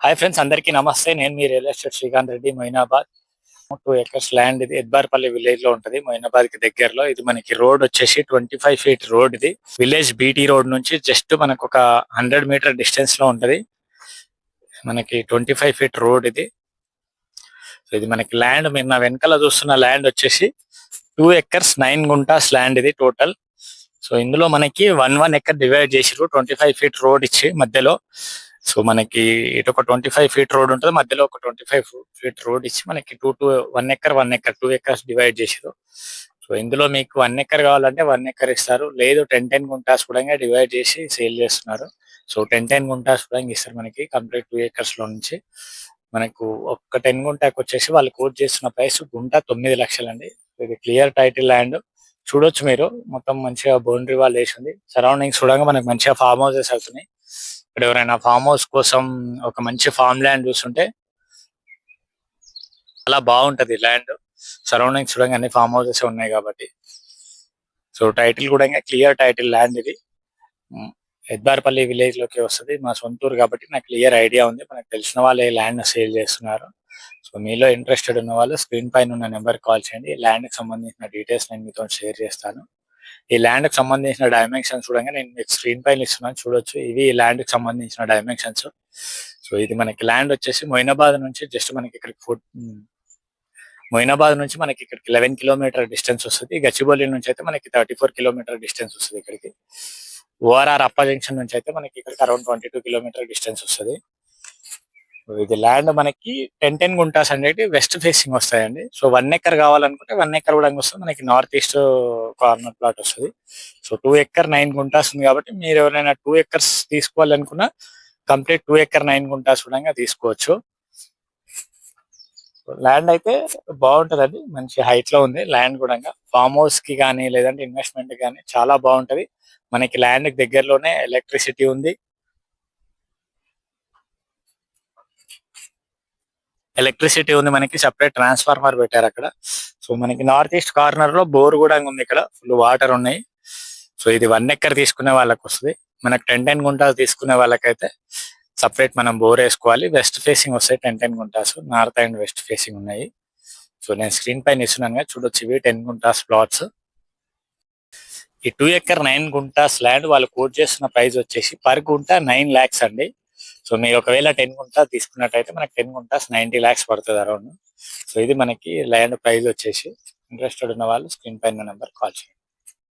Hi friends, అందరికీ నమస్తే. నేను మీ real estate Srikanth Reddy. Moinabad 2 acres land ఇది ఎద్బార్పల్లి విలేజ్ లో ఉంటది. మొయినాబాద్ కి దగ్గరలో. ఇది మనకి రోడ్ వచ్చేసి 25 ఫీట్ రోడ్. ఇది విలేజ్ బీటీ రోడ్ నుంచి జస్ట్ మనకు ఒక 100 మీటర్ డిస్టెన్స్ లో ఉంటది. మనకి 25 ఫీట్ రోడ్ ఇది. సో ఇది మనకి ల్యాండ్, మీరు నా వెనకాల చూస్తున్న ల్యాండ్ వచ్చేసి 2 ఎకర్స్ 9 గుంటాస్ ల్యాండ్ ఇది టోటల్. సో ఇందులో మనకి 1 ఎకర్ డివైడ్ చేసిరు 25 ఫీట్ రోడ్ ఇచ్చి మధ్యలో. సో మనకి ఇటు ఒక 25 ఫీట్ రోడ్ ఉంటుంది, మధ్యలో ఒక 25 ఫీట్ రోడ్ ఇచ్చి మనకి 1 ఎకర్ 1 ఎకర్ 2 ఎకర్స్ డివైడ్ చేసారు. సో ఇందులో మీకు 1 ఎకర్ కావాలంటే 1 ఎకర్ ఇస్తారు, లేదు 10 గుంటాస్ కూడా డివైడ్ చేసి సేల్ చేస్తున్నారు. సో 10 గుంటాస్ కూడా ఇస్తారు మనకి కంప్లీట్ 2 ఎకర్స్ లో నుంచి. మనకు ఒక్క 10 గుంటాకి వచ్చేసి వాళ్ళు కోట్ చేస్తున్న ప్రైస్ గుంట 9 లక్షలు అండి. ఇది క్లియర్ టైటిల్ ల్యాండ్. చూడొచ్చు మీరు, మొత్తం మంచిగా బౌండరీ వాల్ వేసింది. సరౌండింగ్స్ చూడగా మనకి మంచిగా ఫామ్ హౌసెస్ అవుతున్నాయి. ఇక్కడ ఎవరైనా ఫామ్ హౌస్ కోసం ఒక మంచి ఫామ్ ల్యాండ్ చూస్తుంటే చాలా బాగుంటది ల్యాండ్. సరౌండింగ్స్ చూడంగా అన్ని ఫామ్ హౌసెస్ ఉన్నాయి కాబట్టి. సో టైటిల్ కూడా క్లియర్ టైటిల్ ల్యాండ్ ఇది. ఎద్బార్పల్లి విలేజ్ లోకి వస్తుంది. మా సొంతూరు కాబట్టి నాకు క్లియర్ ఐడియా ఉంది. మనకు తెలిసిన వాళ్ళు ఈ ల్యాండ్ సేల్ చేస్తున్నారు. సో మీలో ఇంట్రెస్టెడ్ ఉన్న వాళ్ళు స్క్రీన్ పైన ఉన్న నెంబర్ కాల్ చేయండి. ఈ ల్యాండ్ కి సంబంధించిన డీటెయిల్స్ నేను మీతో షేర్ చేస్తాను. ఈ ల్యాండ్ కి సంబంధించిన డైమెన్షన్స్ చూడంగా నేను మీకు స్క్రీన్ పైన ఇస్తున్నాను, చూడొచ్చు. ఇవి ఈ ల్యాండ్ కి సంబంధించిన డైమెన్షన్స్. సో ఇది మనకి ల్యాండ్ వచ్చేసి మొయినాబాద్ నుంచి జస్ట్ మనకి ఇక్కడికి మొయినాబాద్ నుంచి మనకి ఇక్కడికి 11 కిలోమీటర్ డిస్టెన్స్ వస్తుంది. గచ్చిబౌలి నుంచి అయితే మనకి 34 కిలోమీటర్ డిస్టెన్స్ వస్తుంది ఇక్కడికి. ఓఆర్ఆర్ అప్ప జంక్షన్ నుంచి అయితే మనకి ఇక్కడికి అరౌండ్ 22 కిలోమీటర్ డిస్టెన్స్ వస్తుంది. ఇది ల్యాండ్ మనకి 10 గుంటాస్ అనేది వెస్ట్ ఫేసింగ్ వస్తాయండి. సో 1 ఎకర్ కావాలనుకుంటే 1 ఎకర్ కూడా వస్తుంది. మనకి నార్త్ ఈస్ట్ కార్నర్ ప్లాట్ వస్తుంది. సో 2 ఎకర్ 9 గుంటాస్ ఉంది కాబట్టి మీరు ఎవరైనా 2 ఎకర్స్ తీసుకోవాలనుకున్నా కంప్లీట్ 2 ఎకర్ 9 గుంటాస్ కూడా తీసుకోవచ్చు. ల్యాండ్ అయితే బాగుంటదండి, మంచి హైట్ లో ఉంది ల్యాండ్ కూడా. ఫామ్ హౌస్ కి కానీ లేదంటే ఇన్వెస్ట్మెంట్ కానీ చాలా బాగుంటది. మనకి ల్యాండ్ కి దగ్గరలోనే ఎలక్ట్రిసిటీ ఉంది. మనకి సపరేట్ ట్రాన్స్ఫార్మర్ పెట్టారు అక్కడ. సో మనకి నార్త్ ఈస్ట్ కార్నర్ లో బోర్ కూడా ఉంది. ఇక్కడ ఫుల్ వాటర్ ఉన్నాయి. సో ఇది 1 ఎకర్ తీసుకునే వాళ్ళకి వస్తుంది. మనకి 10 గుంటాస్ తీసుకునే వాళ్ళకైతే సపరేట్ మనం బోర్ వేసుకోవాలి. వెస్ట్ ఫేసింగ్ వస్తాయి 10 guntas, north and west facing ఉన్నాయి. సో నేను స్క్రీన్ పైన ఇస్తున్నాను చూడొచ్చు. ఇవి 10 గుంటాస్ ప్లాట్స్. ఈ 2 ఎకర్ 9 గుంటాస్ ల్యాండ్ వాళ్ళు కోట్ చేస్తున్న ప్రైస్ వచ్చేసి పర్ గుంట 9 lakhs అండి. సో మీరు ఒకవేళ 10 గుంటాస్ తీసుకున్నట్టయితే మనకి 10 గుంటాస్ 90 lakhs పడుతుంది అరౌండ్. సో ఇది మనకి ల్యాండ్ ప్రైస్ వచ్చేసి. ఇంట్రెస్టెడ్ ఉన్న వాళ్ళు స్క్రీన్ పైన నెంబర్ కాల్ చేయండి.